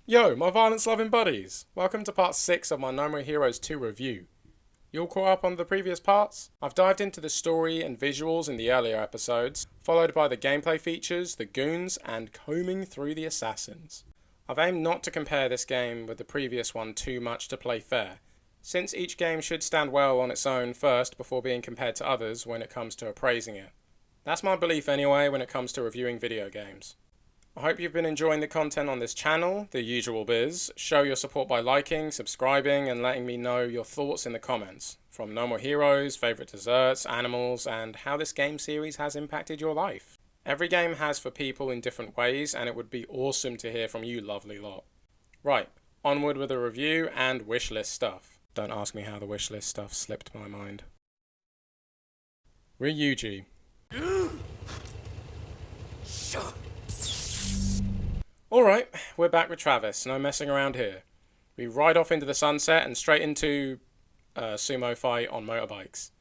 Yo, my violence-loving buddies! Welcome to part 6 of my No More Heroes 2 review. You all caught up on the previous parts? I've dived into the story and visuals in the earlier episodes, followed by the gameplay features, the goons, and combing through the assassins. I've aimed not to compare this game with the previous one too much to play fair, since each game should stand well on its own first before being compared to others when it comes to appraising it. That's my belief anyway when it comes to reviewing video games. I hope you've been enjoying the content on this channel, the usual biz. Show your support by liking, subscribing, and letting me know your thoughts in the comments. From No More Heroes, favourite desserts, animals, and how this game series has impacted your life. Every game has for people in different ways, and it would be awesome to hear from you lovely lot. Right, onward with the review and wishlist stuff. Don't ask me how the wishlist stuff slipped my mind. Ryuji. Alright, we're back with Travis, no messing around here. We ride off into the sunset and straight into a sumo fight on motorbikes.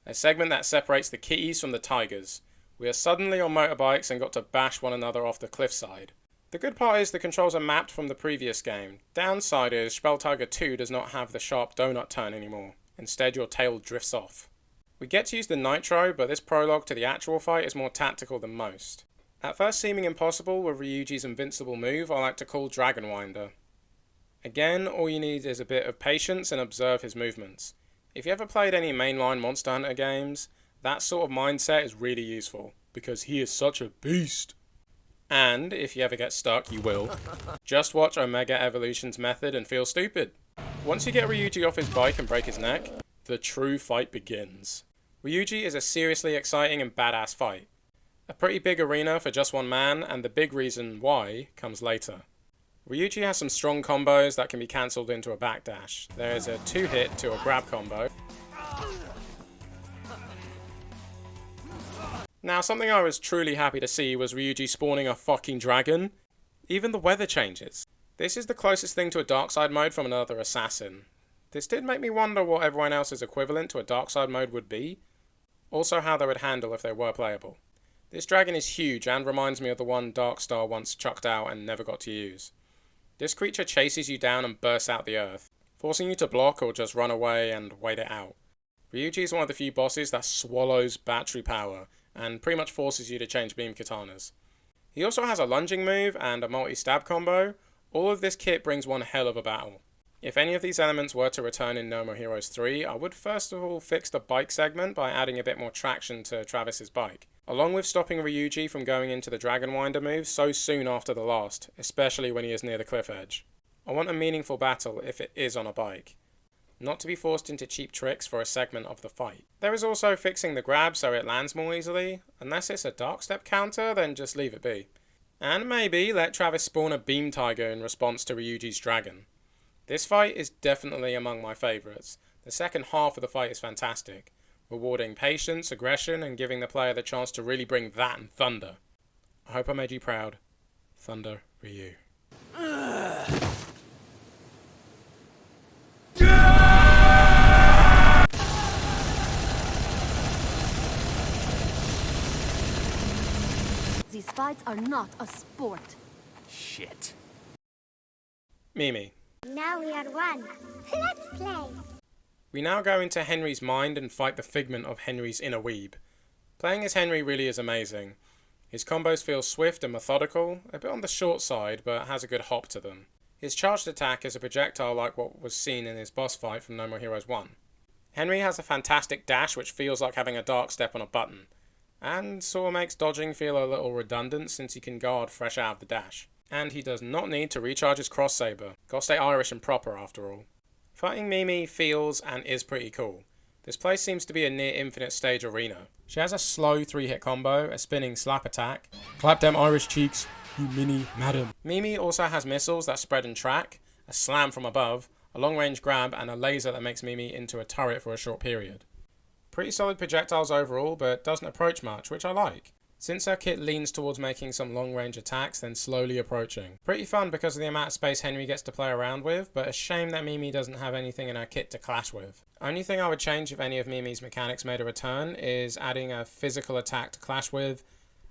A segment that separates the kitties from the tigers. We are suddenly on motorbikes and got to bash one another off the cliffside. The good part is the controls are mapped from the previous game. Downside is Tiger 2 does not have the sharp donut turn anymore. Instead your tail drifts off. We get to use the nitro, but this prologue to the actual fight is more tactical than most. At first seeming impossible with Ryuji's invincible move I like to call Dragon Winder. Again, all you need is a bit of patience and observe his movements. If you ever played any mainline Monster Hunter games, that sort of mindset is really useful, because he is such a beast. And, if you ever get stuck, you will, just watch Omega Evolution's method and feel stupid. Once you get Ryuji off his bike and break his neck, the true fight begins. Ryuji is a seriously exciting and badass fight. A pretty big arena for just one man, and the big reason why comes later. Ryuji has some strong combos that can be cancelled into a backdash. There is a 2-hit to a grab combo. Now, something I was truly happy to see was Ryuji spawning a fucking dragon. Even the weather changes. This is the closest thing to a dark side mode from another assassin. This did make me wonder what everyone else's equivalent to a dark side mode would be. Also how they would handle if they were playable. This dragon is huge and reminds me of the one Darkstar once chucked out and never got to use. This creature chases you down and bursts out the earth, forcing you to block or just run away and wait it out. Ryuji is one of the few bosses that swallows battery power and pretty much forces you to change beam katanas. He also has a lunging move and a multi-stab combo. All of this kit brings one hell of a battle. If any of these elements were to return in No More Heroes 3, I would first of all fix the bike segment by adding a bit more traction to Travis's bike, along with stopping Ryuji from going into the Dragon Winder move so soon after the last, especially when he is near the cliff edge. I want a meaningful battle if it is on a bike, not to be forced into cheap tricks for a segment of the fight. There is also fixing the grab so it lands more easily. Unless it's a dark step counter, then just leave it be. And maybe let Travis spawn a beam tiger in response to Ryuji's dragon. This fight is definitely among my favourites. The second half of the fight is fantastic, rewarding patience, aggression, and giving the player the chance to really bring that and thunder. I hope I made you proud. Thunder Ryu. These fights are not a sport. Shit. Mimi. Now we are one. Let's play. We now go into Henry's mind and fight the figment of Henry's inner weeb. Playing as Henry really is amazing. His combos feel swift and methodical, a bit on the short side, but has a good hop to them. His charged attack is a projectile like what was seen in his boss fight from No More Heroes 1. Henry has a fantastic dash which feels like having a dark step on a button, and sort of makes dodging feel a little redundant since he can guard fresh out of the dash. And he does not need to recharge his cross saber. Gotta stay Irish and proper after all. Fighting Mimi feels and is pretty cool. This place seems to be a near infinite stage arena. She has a slow 3-hit combo, a spinning slap attack. Clap them Irish cheeks, you mini madam. Mimi also has missiles that spread and track, a slam from above, a long range grab, and a laser that makes Mimi into a turret for a short period. Pretty solid projectiles overall, but doesn't approach much, which I like. Since her kit leans towards making some long-range attacks, then slowly approaching. Pretty fun because of the amount of space Henry gets to play around with, but a shame that Mimi doesn't have anything in her kit to clash with. Only thing I would change if any of Mimi's mechanics made a return is adding a physical attack to clash with,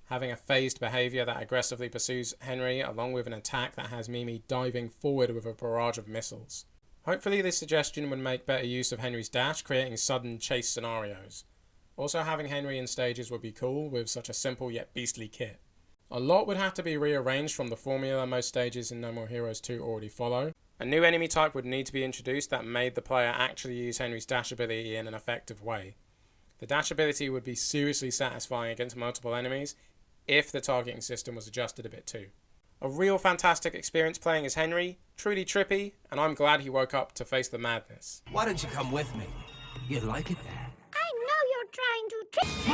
having a phased behaviour that aggressively pursues Henry, along with an attack that has Mimi diving forward with a barrage of missiles. Hopefully this suggestion would make better use of Henry's dash, creating sudden chase scenarios. Also having Henry in stages would be cool with such a simple yet beastly kit. A lot would have to be rearranged from the formula most stages in No More Heroes 2 already follow. A new enemy type would need to be introduced that made the player actually use Henry's dash ability in an effective way. The dash ability would be seriously satisfying against multiple enemies if the targeting system was adjusted a bit too. A real fantastic experience playing as Henry, truly trippy, and I'm glad he woke up to face the madness. Why don't you come with me? You'd like it there. I know you're trying to trick me.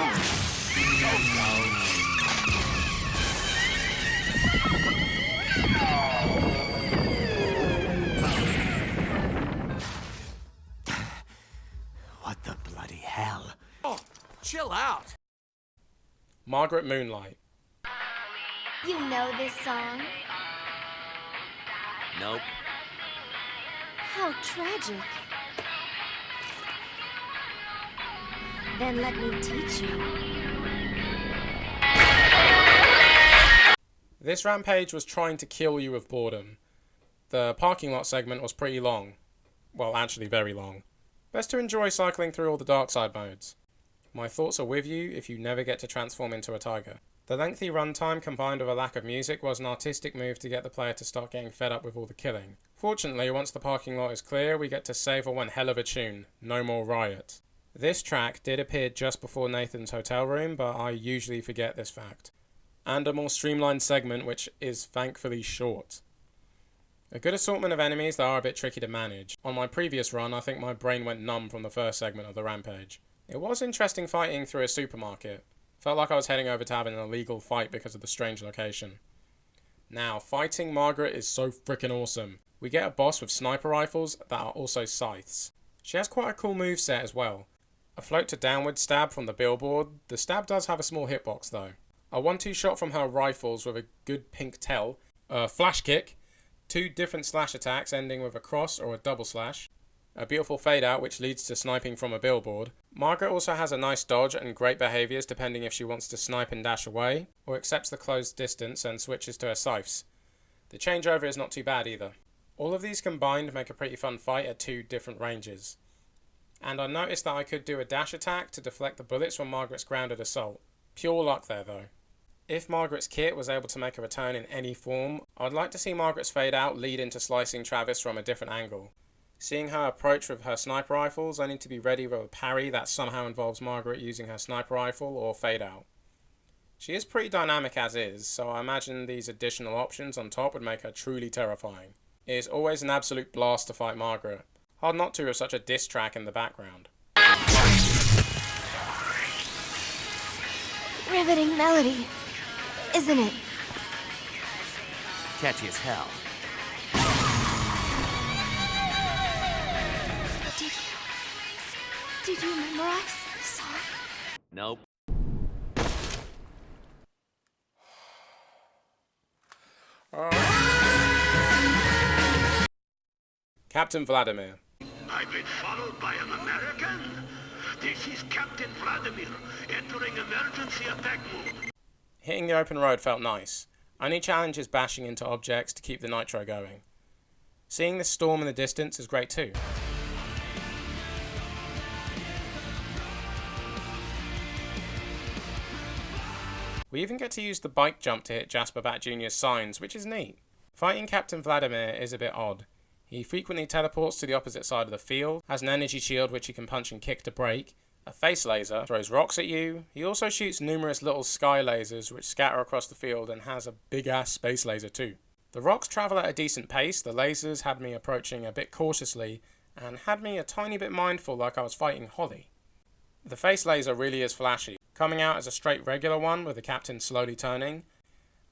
What the bloody hell? Oh, chill out. Margaret Moonlight. You know this song? Nope. How tragic. Then let me teach you. This rampage was trying to kill you with boredom. The parking lot segment was pretty long. Well, actually very long. Best to enjoy cycling through all the dark side modes. My thoughts are with you if you never get to transform into a tiger. The lengthy runtime combined with a lack of music was an artistic move to get the player to start getting fed up with all the killing. Fortunately, once the parking lot is clear, we get to savour one hell of a tune, No More Riot. This track did appear just before Nathan's hotel room, but I usually forget this fact. And a more streamlined segment which is thankfully short. A good assortment of enemies that are a bit tricky to manage. On my previous run, I think my brain went numb from the first segment of the rampage. It was interesting fighting through a supermarket. Felt like I was heading over to have an illegal fight because of the strange location. Now, fighting Margaret is so freaking awesome. We get a boss with sniper rifles that are also scythes. She has quite a cool moveset as well. A float to downward stab from the billboard. The stab does have a small hitbox though. A 1-2 shot from her rifles with a good pink tell. A flash kick. 2 different slash attacks ending with a cross or a double slash. A beautiful fade out which leads to sniping from a billboard. Margaret also has a nice dodge and great behaviours depending if she wants to snipe and dash away, or accepts the closed distance and switches to her scythes. The changeover is not too bad either. All of these combined make a pretty fun fight at 2 different ranges. And I noticed that I could do a dash attack to deflect the bullets from Margaret's grounded assault. Pure luck there though. If Margaret's kit was able to make a return in any form, I'd like to see Margaret's fade out lead into slicing Travis from a different angle. Seeing her approach with her sniper rifles, I need to be ready with a parry that somehow involves Margaret using her sniper rifle or fade out. She is pretty dynamic as is, so I imagine these additional options on top would make her truly terrifying. It is always an absolute blast to fight Margaret. Hard not to with such a diss track in the background. Riveting melody, isn't it? Catchy as hell. Did you memorize the song? Nope. Captain Vladimir. I've been followed by an American? This is Captain Vladimir, entering emergency attack mode. Hitting the open road felt nice. Only challenge is bashing into objects to keep the nitro going. Seeing the storm in the distance is great too. We even get to use the bike jump to hit Jasper Bat Jr.'s signs, which is neat. Fighting Captain Vladimir is a bit odd. He frequently teleports to the opposite side of the field, has an energy shield which he can punch and kick to break, a face laser, throws rocks at you. He also shoots numerous little sky lasers which scatter across the field and has a big ass space laser too. The rocks travel at a decent pace, the lasers had me approaching a bit cautiously and had me a tiny bit mindful like I was fighting Holly. The face laser really is flashy, coming out as a straight regular one with the captain slowly turning,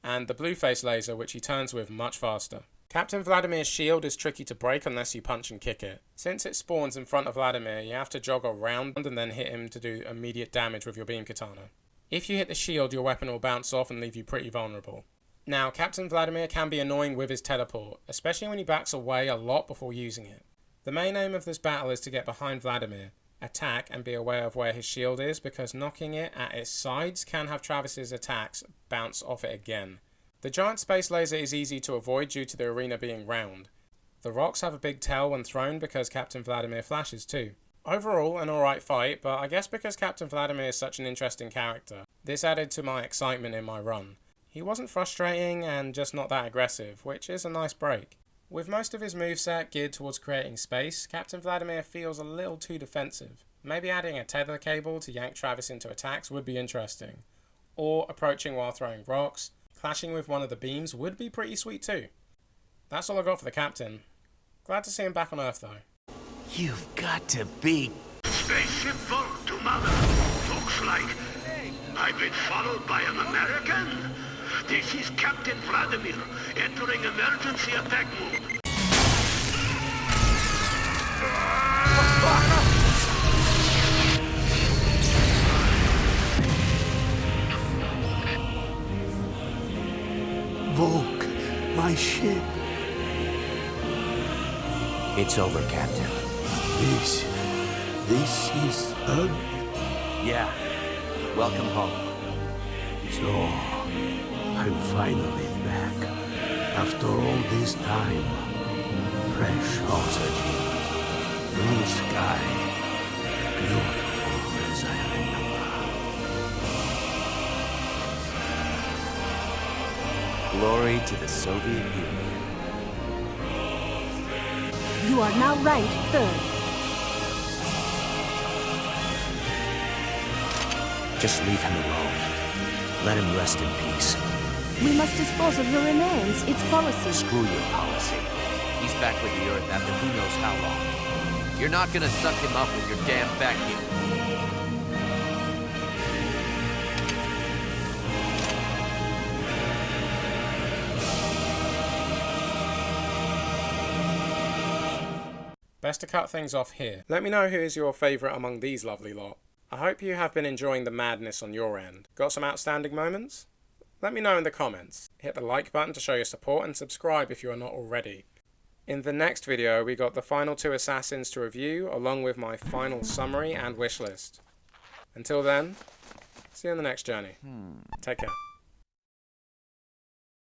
and the blue face laser which he turns with much faster. Captain Vladimir's shield is tricky to break unless you punch and kick it. Since it spawns in front of Vladimir, you have to jog around and then hit him to do immediate damage with your beam katana. If you hit the shield, your weapon will bounce off and leave you pretty vulnerable. Now, Captain Vladimir can be annoying with his teleport, especially when he backs away a lot before using it. The main aim of this battle is to get behind Vladimir, attack and be aware of where his shield is, because knocking it at its sides can have Travis's attacks bounce off it again. The giant space laser is easy to avoid due to the arena being round. The rocks have a big tail when thrown because Captain Vladimir flashes too. Overall, an alright fight, but I guess because Captain Vladimir is such an interesting character, this added to my excitement in my run. He wasn't frustrating and just not that aggressive, which is a nice break. With most of his moveset geared towards creating space, Captain Vladimir feels a little too defensive. Maybe adding a tether cable to yank Travis into attacks would be interesting. Or approaching while throwing rocks, clashing with one of the beams would be pretty sweet too. That's all I got for the Captain. Glad to see him back on Earth though. You've got to be... Spaceship full to mother. Looks like I've been followed by an American. This is Captain Vladimir entering emergency attack mode. Volk, my ship. It's over, Captain. This is Earth. Yeah. Welcome home. So, I'm finally back. After all this time. Fresh oxygen. Blue sky. Beautiful as I remember. Glory to the Soviet Union. You are now ranked 3rd. Just leave him alone. Let him rest in peace. We must dispose of your remains. It's policy. Screw your policy. He's back with the Earth after who knows how long. You're not gonna suck him up with your damn vacuum. Best to cut things off here. Let me know who is your favourite among these lovely lot. I hope you have been enjoying the madness on your end. Got some outstanding moments? Let me know in the comments. Hit the like button to show your support and subscribe if you are not already. In the next video we got the final 2 assassins to review along with my final summary and wishlist. Until then, see you on the next journey. Take care.